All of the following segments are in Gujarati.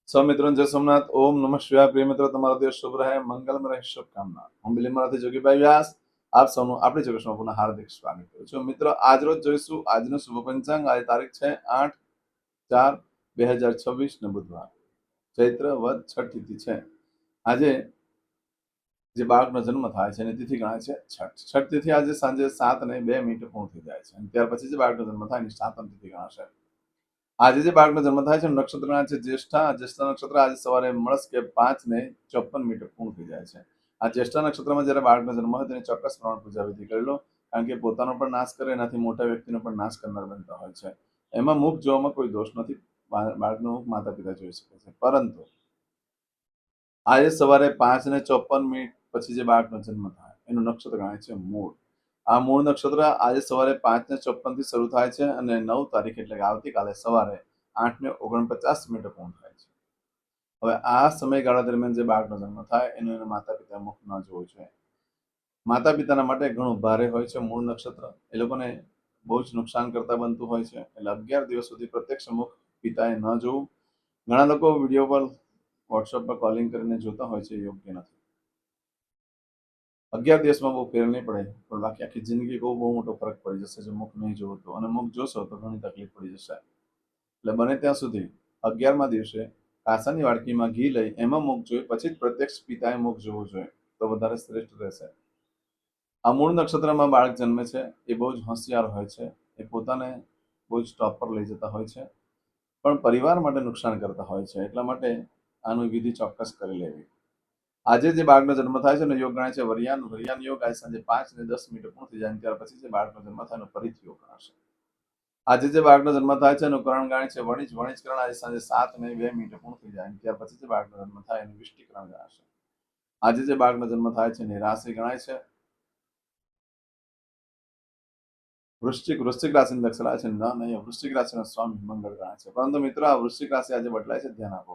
સૌ મિત્રોને જય સોમનાથ. ઓમ નમઃ શિવાય. પ્રિય મિત્રો, તમારો દિવસ શુભ રહે, મંગલમય રહે, શુભકામના. હું બિલીમરાથી જોગીભાઈ વ્યાસ આપ સૌનું આપણી ચોકસમાં પુનઃ હાર્દિક સ્વાગત કરું છું. મિત્રો, આજ રોજ જોઈશું આજનું શુભ પંચાંગ. આજે તારીખ છે 8/4/2026 ને બુધવાર, ચૈત્ર વદ છઠ તિથિ છે. આજે જે બાળકનો જન્મ થાય છે એની તિથિ ગણાય છે છઠ તિથિ. આજે સાંજે 7:02 પૂર્ણ થઈ જાય છે અને ત્યાર પછી જે બાળકનો જન્મ થાય એની સાતમ તિથિ ગણાશે. આજે જે બાળકનો જન્મ થાય છે નક્ષત્ર ગણાય છે જ્યેષ્ઠા. જ્યેષ્ઠા નક્ષત્ર આજે સવારે મળસ્કે 5:54 પૂર્ણ થઈ જાય છે. આ જ્યેષ્ઠા નક્ષત્રમાં જયારે બાળકનો જન્મ હોય તેની ચોક્કસ પ્રમાણ પૂજા વિધિ કરી લો, કારણ કે પોતાનો પણ નાશ કરે, એનાથી મોટા વ્યક્તિનો પણ નાશ કરનાર બનતા હોય છે. એમાં મુખ જોવામાં કોઈ દોષ નથી, બાળકનું મુખ માતા પિતા જોઈ શકે છે. પરંતુ આજે સવારે 5:54 પછી જે બાળકનો જન્મ થાય એનું નક્ષત્ર ગણાય છે મૂળ. આ મૂળ નક્ષત્ર આજે સવારે 5:54 શરૂ થાય છે અને 9 તારીખ એટલે કે આવતીકાલે સવારે 8:49 પૂર્ણ થાય છે. હવે આ સમયગાળા દરમિયાન જે બાળકનો જન્મ થાય એનું એના માતા પિતા મુખ ન જોવું જોઈએ. માતા પિતાના માટે ઘણું ભારે હોય છે મૂળ નક્ષત્ર. એ લોકોને બહુ જ નુકસાન કરતા બનતું હોય છે. એટલે 11 દિવસ સુધી પ્રત્યક્ષ મુખ પિતાએ ન જોવું. ઘણા લોકો વિડીયો પર વોટ્સએપ પર કોલિંગ કરીને જોતા હોય છે, યોગ્ય નથી. 11 દિવસમાં બહુ ફેર નહીં પડે, પણ બાકી આખી જિંદગી બહુ મોટો ફરક પડી જશે જો મુખ નહીં જોવો તો. અને મુખ જોશો તો ઘણી તકલીફ પડી જશે. એટલે બને ત્યાં સુધી 11મા દિવસે કાંસાની વાડકીમાં ઘી લઈ એમાં મુખ જોઈ પછી જ પ્રત્યક્ષ પિતાએ મુખ જોવું જોઈએ, તો વધારે શ્રેષ્ઠ રહેશે. આ મૂળ નક્ષત્રમાં બાળક જન્મે છે એ બહુ જ હોશિયાર હોય છે. એ પોતાને બહુ જ ટોપ પર લઈ જતા હોય છે, પણ પરિવાર માટે નુકસાન કરતા હોય છે. એટલા માટે આનું વિધિ ચોક્કસ કરી લેવી. આજે જે બાળકનો જન્મ થાય છે ને યોગ ગણાય છે વરિયાન. વરિયાન યોગ આજે સાંજે 5:10 પૂર્ણ થઈ જાય ત્યાર પછી જે બાળકનો જન્મ થાય એનો ફરીથી યોગ ગણાશે. આજે જે બાળકનો જન્મ થાય છે એનું કરણ ગણાય છે વણિજ. વણિજ કરણ આજે સાંજે 7:02 પૂર્ણ થઈ જાય ત્યાર પછી જે બાળકનો જન્મ થાય એનું વિષ્ટિકરણ ગણાશે. આજે જે બાળકનો જન્મ થાય છે એની રાશિ ગણાય છે વૃશ્ચિક. વૃશ્ચિક રાશિની દક્ષરા છે નહીં. વૃશ્ચિક રાશિનો સ્વામી મંગળ ગણાય છે. પરંતુ મિત્રો, આ વૃશ્ચિક રાશિ આજે બદલાય છે, ધ્યાન આપો.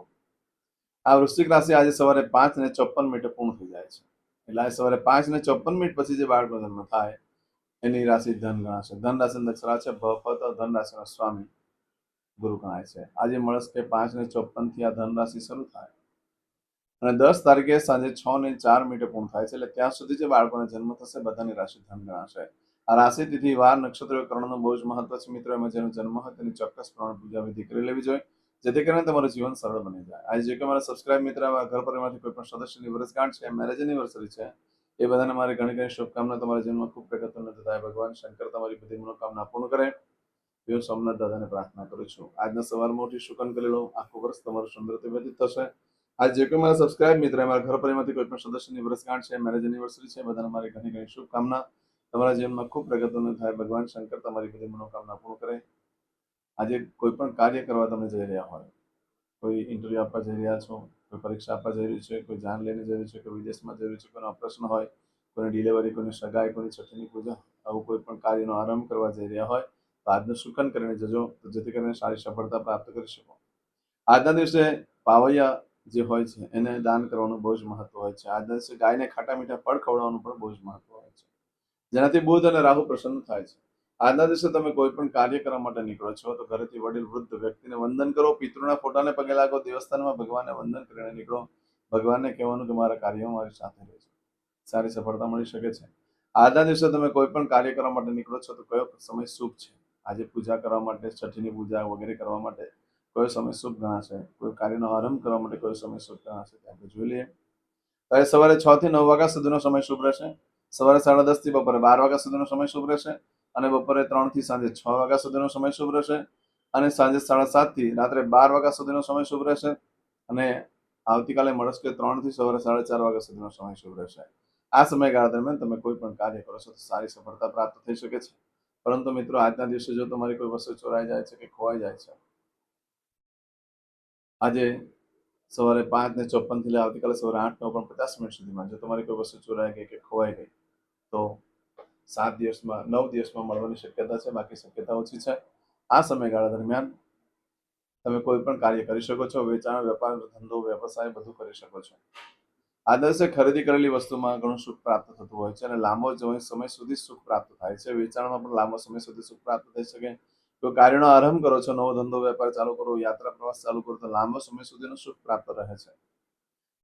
આ વૃશ્ચિક રાશિ આજે સવારે 5:54 પૂર્ણ થઈ જાય છે. એટલે આજે સવારે 5:54 પછી જે બાળકનો જન્મ થાય એની રાશિ ધન ગણાશે. ધન રાશિની દક્ષરા છે ભ. ધન રાશિનો સ્વામી ગુરુ ગણાય છે. આજે મળસ્કે 5:54 આ ધન રાશિ શરૂ થાય અને 10 તારીખે સાંજે 6:04 પૂર્ણ થાય છે. એટલે ત્યાં સુધી જે બાળકોને જન્મ થશે બધાની રાશિ ધન ગણાશે. આ રાશિ તિથિ વાર નક્ષત્ર કરણનું બહુ જ મહત્વ છે મિત્રો. એમાં જેનો જન્મ હોય તેની ચોક્કસ પ્રમાણે પૂજા વિધિ કરી લેવી જોઈએ, જેથી કરીને તમારું જીવન સરળ બની જાય. આજે જે કે મારા સબસ્ક્રાઇબ મિત્ર ઘર પરિવારમાંથી કોઈ પણ સદસ્યની વર્ષગાંઠ છે, મેરેજ એનિવર્સરી છે, એ બધાને મારી ઘણી ઘણી શુભકામના. તમારા જીવનમાં ખૂબ પ્રગતિને થાય. ભગવાન શંકર તમારી બધી મનોકામના પૂર્ણ કરે. હું સોમનાથ દાદાને પ્રાર્થના કરું છું. આજના સવારમાં ઉઠી શુકન કરી લો, આખું વર્ષ તમારું સુંદરથી વ્યતીત થશે. આજે જે કોઈ મારા સબસ્ક્રાઇબ મિત્ર મારા ઘર પરિવારમાંથી કોઈ પણ સદસ્યની વર્ષગાંઠ છે, મેરેજ એનિવર્સરી છે, બધાને મારી ઘણી ઘણી શુભકામના. તમારા જીવનમાં ખૂબ પ્રગતિને થાય. ભગવાન શંકર તમારી બધી મનોકામના પૂર્ણ કરે. આજે કોઈ પણ કાર્ય કરવા તમે જઈ રહ્યા હોય, કોઈ ઇન્ટરવ્યુ આપવા જઈ રહ્યા છો, કોઈ પરીક્ષા આપવા જઈ રહ્યું છે, કોઈ જાન લઈને જઈ રહ્યું છે, કોઈ વિદેશમાં જઈ રહ્યું છે, કોઈનો ઓપરેશન હોય, કોઈની ડિલિવરી, કોઈની સગાઈ, કોઈની છઠ્ઠીની પૂજા, આવું કોઈ પણ કાર્યનો આરંભ કરવા જઈ રહ્યા હોય તો આજનું શુકન કરીને જજો, જેથી કરીને સારી સફળતા પ્રાપ્ત કરી શકો. આજના દિવસે પાવૈયા જે હોય છે એને દાન કરવાનું બહુ જ મહત્વ હોય છે. આજના દિવસે ગાયને ખાટા મીઠા ફળ ખવડાવવાનું પણ બહુ જ મહત્વ હોય છે, જેનાથી બુધ અને રાહુ પ્રસન્ન થાય છે. આજના દિવસે તમે કોઈ પણ કાર્ય કરવા માટે નીકળો છો તો ઘરેથી વડીલ વૃદ્ધ વ્યક્તિને વંદન કરો, પિતૃના ફોટાને પગે લાગો, દેવસ્થાનમાં ભગવાનને વંદન કરીને નીકળો. ભગવાનને કહેવાનું કે મારા કાર્યમાં મારી સાથે રહેજો, સારી સફળતા મળી શકે છે. આજના દિવસે તમે કોઈ પણ કાર્ય કરવા માટે નીકળો છો તો કયો સમય શુભ છે? આજે પૂજા કરવા માટે, છઠ્ઠીની પૂજા વગેરે કરવા માટે કયો સમય શુભ ગણાશે? કોઈ કાર્યનો આરંભ કરવા માટે કયો સમય શુભ ગણાશે? આપણે જોઈ લઈએ. ત્યારે સવારે 6 થી 9 વાગ્યા સુધીનો સમય શુભ રહેશે. સવારે 10:30 થી બપોરે 12 વાગ્યા સુધીનો સમય શુભ રહેશે. અને બપોરે 3 થી સાંજે 6 વાગ્યા સુધીનો સમય શુભ રહેશે. અને સાંજે 7:30 થી રાત્રે 12 વાગ્યા સુધીનો સમય શુભ રહેશે. અને આવતીકાલે મળસ્કે 3 થી સવારે 4:30 વાગ્યા સુધીનો સમય શુભ રહેશે. આ સમયગાળા દરમિયાન તમે કોઈ પણ કાર્ય કરો છો તો સારી સફળતા પ્રાપ્ત થઈ શકે છે. પરંતુ મિત્રો, આજના દિવસે જો તમારી કોઈ વસ્તુ ચોરાઈ જાય છે કે ખોવાઈ જાય છે, આજે સવારે 5:54 થી આવતીકાલે સવારે 8:49 સુધીમાં જો તમારી કોઈ વસ્તુ ચોરાઈ ગઈ કે ખોવાઈ ગઈ તો 7 દિવસમાં 9 દિવસમાં મળવાની શક્યતા છે, બાકી શક્યતા ઓછી છે. આ સમયગાળા દરમિયાન તમે કોઈ પણ કાર્ય કરી શકો છો. વેચાણ, વેપાર, ધંધો, વ્યવસાય બધું કરી શકો છો. આ દિવસે ખરીદી કરેલી વસ્તુમાં ઘણું સુખ પ્રાપ્ત થતું હોય છે અને લાંબો સમય સુધી સુખ પ્રાપ્ત થાય છે. વેચાણમાં પણ લાંબો સમય સુધી સુખ પ્રાપ્ત થઈ શકે. કોઈ કાર્યનો આરંભ કરો છો, નવો ધંધો વેપાર ચાલુ કરો, યાત્રા પ્રવાસ ચાલુ કરો તો લાંબો સમય સુધીનો સુખ પ્રાપ્ત રહે છે.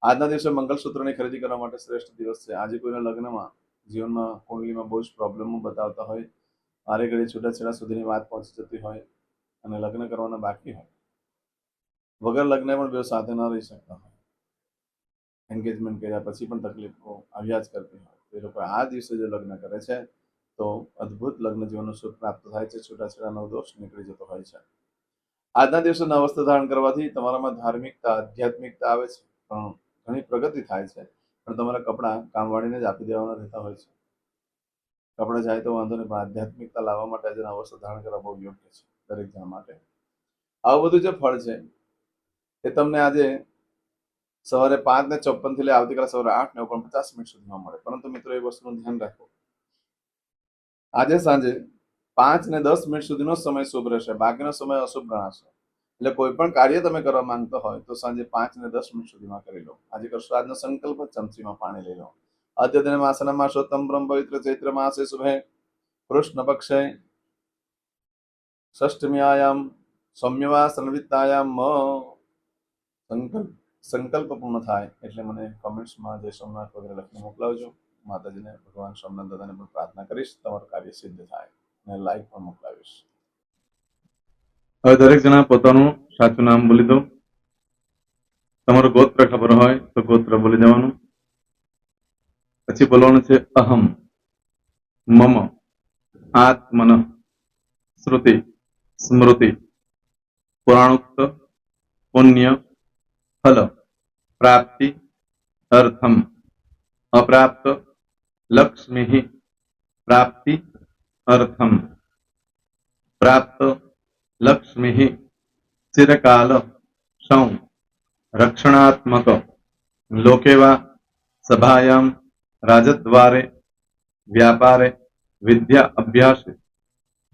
આજના દિવસે મંગલસૂત્રની ખરીદી કરવા માટે શ્રેષ્ઠ દિવસ છે. આજે કોઈના લગ્નમાં જીવનમાં કુંડલીમાં બહુ જ પ્રોબ્લેમો બતાવતા હોય, મારે ઘડી છૂટાછેડા સુધીની વાત પહોંચી જતી હોય અને લગ્ન કરવાના બાકી હોય, વગર લગ્ન પણ બે સાથે ન રહી શકતા હોય, એન્ગેજમેન્ટ કર્યા પછી પણ તકલીફો આવ્યા જ કરતી હોય, એ લોકો આ દિવસે જો લગ્ન કરે છે તો અદ્ભુત લગ્ન જીવનનો સુખ પ્રાપ્ત થાય છે. છૂટાછેડાનો દોષ નીકળી જતો હોય છે. આજના દિવસે નવા વસ્ત્ર ધારણ કરવાથી તમારામાં ધાર્મિકતા, આધ્યાત્મિકતા આવે છે, પણ ઘણી પ્રગતિ થાય છે. પણ તમારા કપડાં કામવાળીને જ આપી દેવાના રહેતા હોય છે. કપડાં જાય તો વાંધો નહીં, પણ આધ્યાત્મિકતા લાવવા માટે આજે નવા વસ્ત્ર ધારણ કરવા બહુ યોગ્ય છે દરેક જણ માટે. આવું બધું જે ફળ છે એ તમને આજે સવારે 5:54 થી લઈ આવતીકાલે સવારે 8:49 સુધીમાં મળે. પરંતુ મિત્રો એ વસ્તુનું ધ્યાન રાખો, આજે સાંજે 5:10 સુધીનો સમય શુભ રહેશે, બાકીનો સમય અશુભ ગણાશે. એટલે કોઈ પણ કાર્ય તમે કરવા માંગતો હોય તો સાંજે 5:10 સુધીમાં કરી લો. આજે કરશો આજનો સંકલ્પ, ચમચીમાં પાણી લઈ લો. અદ્યતન માસના માસોત્તમ બ્રહ્મ પવિત્ર ચૈત્ર માસે શુભે કૃષ્ણ પક્ષે ષષ્ઠમ્યાયામ સૌમ્યવા સંવિત્તાયામ સંકલ્પ પૂર્ણ થાય એટલે મને કોમેન્ટ્સમાં જય સોમનાથ વગેરે લખીને મોકલાવજો. માતાજીને, ભગવાન સોમનાથ દાદાને પણ પ્રાર્થના કરીશ તમારું કાર્ય સિદ્ધ થાય, અને લાઈક પણ મોકલાવીશ. હવે દરેક જણા પોતાનું સાચું નામ બોલી દો. તમારું ગોત્ર ખબર હોય તો ગોત્ર બોલી દેવાનું. પછી બોલવાનું છે અહમ, મમ, આત્મન, શ્રુતિ, સ્મૃતિ, પુરાણોક્ત, પુણ્ય, ફલ, પ્રાપ્તિ, અર્થમ, અપ્રાપ્ત, લક્ષ્મી, પ્રાપ્તિ, અર્થમ, પ્રાપ્ત, લક્ષ્મી, ચિરકાલ, સૌ, રક્ષણાત્મક, લોકેવા, સભાયામ, રાજદ્વારે, વ્યાપારે, વિદ્યા અભ્યાસે,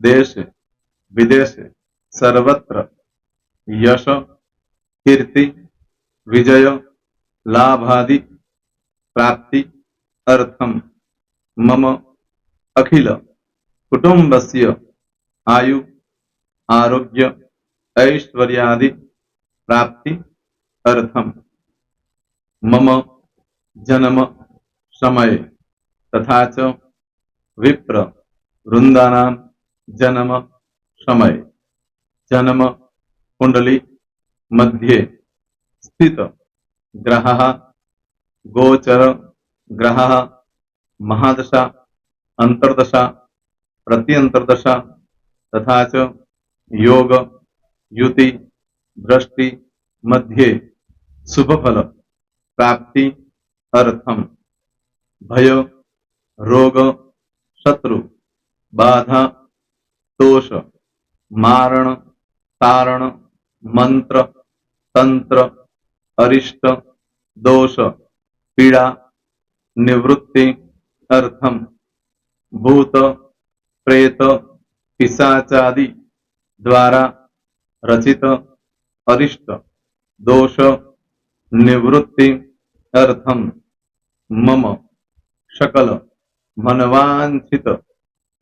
દેશે, વિદેશે, સર્વત્ર, યશ, કીર્તિ, વિજય, લાભાદિ, પ્રાપ્તિ, અર્થમ, મમ, અખિલ, કુટુંબસ્ય, આયુ, આરોગ્ય, ऐश्वर्यादि, प्राप्ति, अर्थम, मम, जन्म, समय, तथा च विप्र, वृंदानां, जन्म, समय, जन्म, कुंडली, मध्ये, स्थित, ग्रहः, गोचर, ग्रहः, महादशा, अंतर्दशा, प्रत्यंतर्दशा, तथा च योग, युति, दृष्टि, मध्ये, शुभ फल, प्राप्ति, अर्थम, भय, रोग, शत्रु, बाधा, दोष, मारण, तारण, मंत्र, तंत्र, अरिष्ट, दोष, पीड़ा, निवृत्ति, अर्थम, भूत, प्रेत, पिशाचादि द्वारा रचित अरिष्ट, दोष, निवृत्ति, अर्थम, मम, सकल, मनवांछित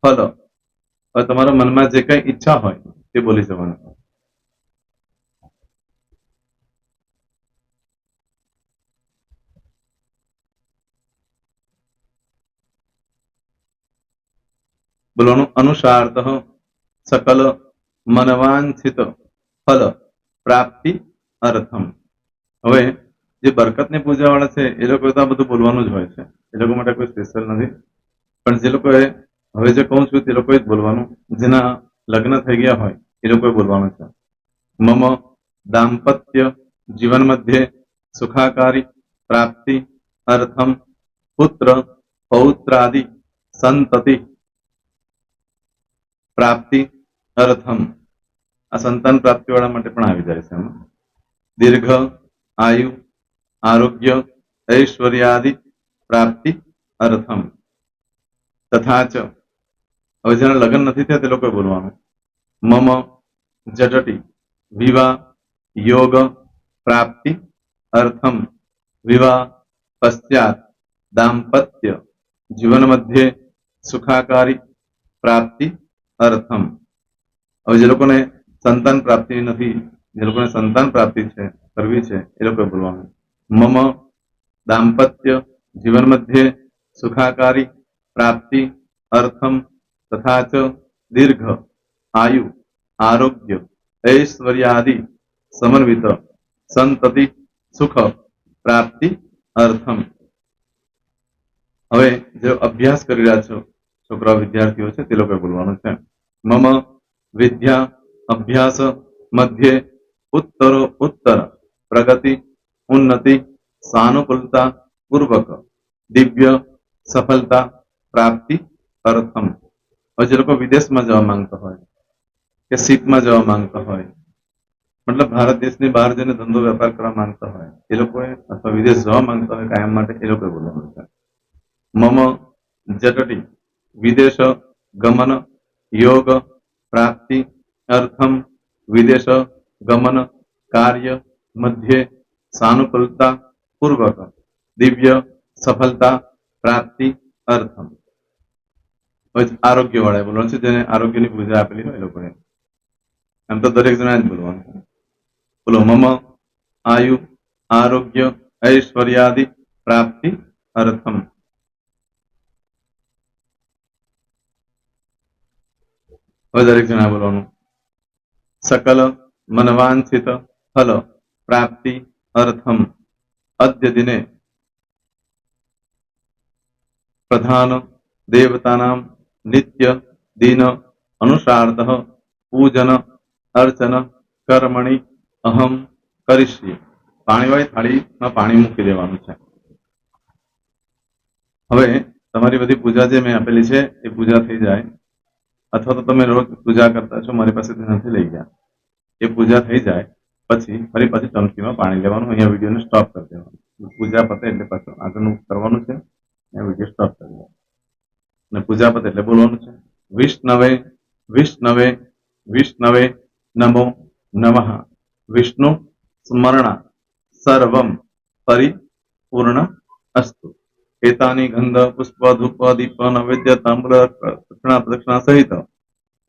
फल. હવે તમારા મનમાં જે કઈ ઈચ્છા હોય તે બોલી જવાનું. બોલવાનું અનુસારતઃ सकल मनवांछित फल प्राप्ति अर्थम. હવે જે બરકતની પૂજા વાળા છે એ લોકો તો આ બધું બોલવાનું જ હોય છે, એ લોકો માટે કોઈ સ્પેશિયલ નથી. પણ જે લોકોએ હવે જે કહું છું તે લોકોએ જ બોલવાનું, જેના લગ્ન થઈ ગયા હોય એ લોકોએ બોલવાનું છે. મમ દાંપત્ય જીવન મધ્યે સુખાકારી પ્રાપ્તિ અર્થમ પુત્ર પૌત્રાદિ સંતતિ પ્રાપ્તિ અર્થમ. આ સંતાન પ્રાપ્તિ વાળા માટે પણ આવી જાય છે. દીર્ઘ આયુ આરોગ્ય ऐश्वर्यादि પ્રાપ્તિ અર્થમ. તથા ચ હવે જેના લગ્ન નથી થયા તે લોકોએ બોલવાનું. મમ જટટી વિવાહ યોગ પ્રાપ્તિ અર્થમ વિવાહ પશ્ચાત દાંપત્ય જીવન મધ્યે સુખાકારી પ્રાપ્તિ અર્થમ. હવે જે લોકોને સંતાન પ્રાપ્તિ નથી, જે લોકોને સંતાન પ્રાપ્તિ છે કરવી છે એ લોકોએ બોલવાનું મમ દાંપત્ય જીવન મધ્યે સુખાકારી પ્રાપ્તિ અર્થમ તથા ચ દીર્ઘ આયુ આરોગ્ય ઐશ્વર્યાદિ સમન્વિત સંતતિ સુખ પ્રાપ્તિ અર્થમ. હવે જે અભ્યાસ કરી રહ્યા છો છોકરા વિદ્યાર્થીઓ છે તે લોકોએ બોલવાનું છે મમ વિદ્યા અભ્યાસ મધ્યે ઉત્તરો ઉત્તર પ્રગતિ ઉન્નતિ સાનુકૂલતા પૂર્વક દિવ્ય સફળતા પ્રાપ્તિ અર્થમ. હવે જે લોકો વિદેશમાં જવા માંગતા હોય કે સીટમાં જવા માંગતા હોય, મતલબ ભારત દેશની બહાર જઈને ધંધો વેપાર કરવા માંગતા હોય એ લોકોએ, અથવા વિદેશ જવા માંગતા હોય કાયમ માટે, એ લોકોએ બોલવાનું છે મમ જટટી વિદેશ ગમન યોગ પ્રાપ્તિ અર્થમ વિદેશ ગમન કાર્ય મધ્યે સાનુકૂલતા પૂર્વક દિવ્ય સફળતા પ્રાપ્તિ અર્થમ. હવે આરોગ્ય વાળા બોલવાનું છે જેને આરોગ્યની પૂજા આપેલી હોય એ લોકોએ. એમ તો દરેક જણા જ બોલવાનું. બોલો મમ આયુ આરોગ્ય ઐશ્વર્યાદિ પ્રાપ્તિ અર્થમ. હવે દરેક જણા બોલવાનું સકલ મનવાંછિત ફલ પ્રાપ્તિ અર્થમ અદ્ય દિને પ્રધાન દેવતાનામ નિત્ય દિન અનુસાર્ધ પૂજન અર્ચન કર્મણિ અહમ કરીશ્યે. પાણીવાળી થાળીમાં પાણી મૂકી દેવાનું છે. હવે તમારી બધી પૂજા જે મેં આપેલી છે એ પૂજા થઈ જાય, અથવા તો તમે રોજ પૂજા કરતા છો મારી પાસેથી નથી લઈ ગયા, એ પૂજા થઈ જાય પછી ફરી પાછી ચમચીમાં પાણી લેવાનું. અહીંયા વિડીયોને સ્ટોપ કરી દેવાનું. પૂજા પતે એટલે પાછું આગળનું કરવાનું છે. અહીંયા વિડીયો સ્ટોપ કરી દેવાનું અને પૂજા પતે એટલે બોલવાનું છે વિષ્ણવે વિષ્ણવે વિષ્ણવે નમો નમઃ વિષ્ણુ સ્મરણા સર્વમ પરિપૂર્ણ અસ્તુ. એતાની ગંધ પુષ્પ ધૂપ દીપ નૈવેદ્ય તાંબૂલ પ્રદક્ષિણા સહિત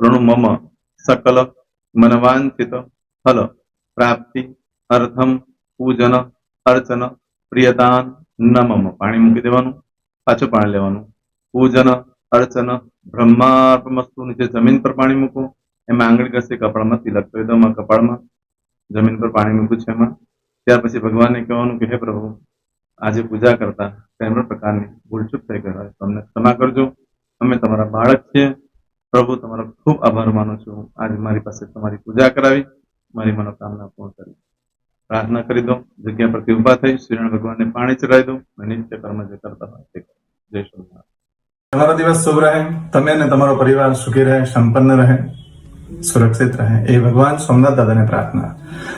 પ્રણુ મમ સકલ મનવાંછિત ફલ પ્રાપ્તિ અર્થમ પૂજન અર્ચન પ્રિયતાન નમમ. પાણી મૂકી દેવાનું, પાછું પાણી લેવાનું. પૂજન અર્ચન બ્રહ્માર્પણમસ્તુ. નીચે જમીન પર પાણી મૂકો, એમાં આંગળી ઘસી કપાળમાં તિલક કરી દો. કપાળમાં જમીન પર પાણી મૂક્યું છે એમાં. ત્યાર પછી ભગવાનને કહેવાનું કે હે પ્રભુ, આજે પૂજા કરતા કઈ પણ પ્રકારની ભૂલચૂક થઈ ગઈ હોય તો અમને ક્ષમા કરજો. અમે તમારા બાળક છીએ પ્રભુ, તમારો ખૂબ આભાર માનું છું. આજે મારી પાસે તમારી પૂજા કરાવી, મારી મનોકામના પૂર્ણ કરી. પ્રાર્થના કરી દો. જગ્યા પરથી ઉભા થઈ શ્રીનારાયણ ભગવાનને પાણી ચડાવી દો અને નિત્ય કર્મ જે કરતા હોય તે કરો. જય સ્વામિનારાયણ. તમારો દિવસ શુભ રહે, તમે અને તમારો પરિવાર સુખી રહે, સંપન્ન રહે, સુરક્ષિત રહે એ ભગવાન સોમનાથ દાદાને પ્રાર્થના.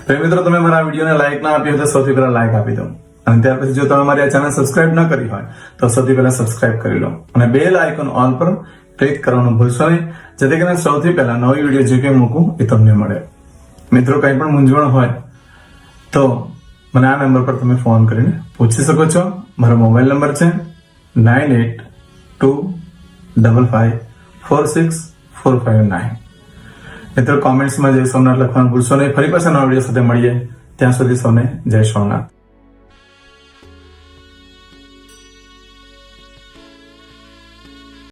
તો મિત્રો, તમે મારા વિડીયોને લાઈક ના આપી હોય તો સૌથી પહેલા લાઈક આપી દો, અને ત્યાર પછી જો તમે મારી આ ચેનલ સબસ્ક્રાઇબ ન કરી હોય તો સૌથી પહેલા સબસ્ક્રાઇબ કરી લો અને બેલ આઇકોન ઓલ પર ક્લિક કરવાનું ભૂલશો નહીં, જેથી કરીને સૌથી પહેલા નવી વિડીયો જે કંઈ મૂકું એ તમને મળે. મિત્રો, કંઈ પણ મૂંઝવણ હોય તો મને આ નંબર પર તમે ફોન કરીને પૂછી શકો છો. મારો મોબાઈલ નંબર છે 9825546459. મિત્રો, કોમેન્ટ્સમાં જય સોમનાથ લખવાનું ભૂલશો નહીં. ફરી પાછા નવા વિડીયો સાથે મળીએ. ત્યાં સુધી સૌને જય સોમનાથ.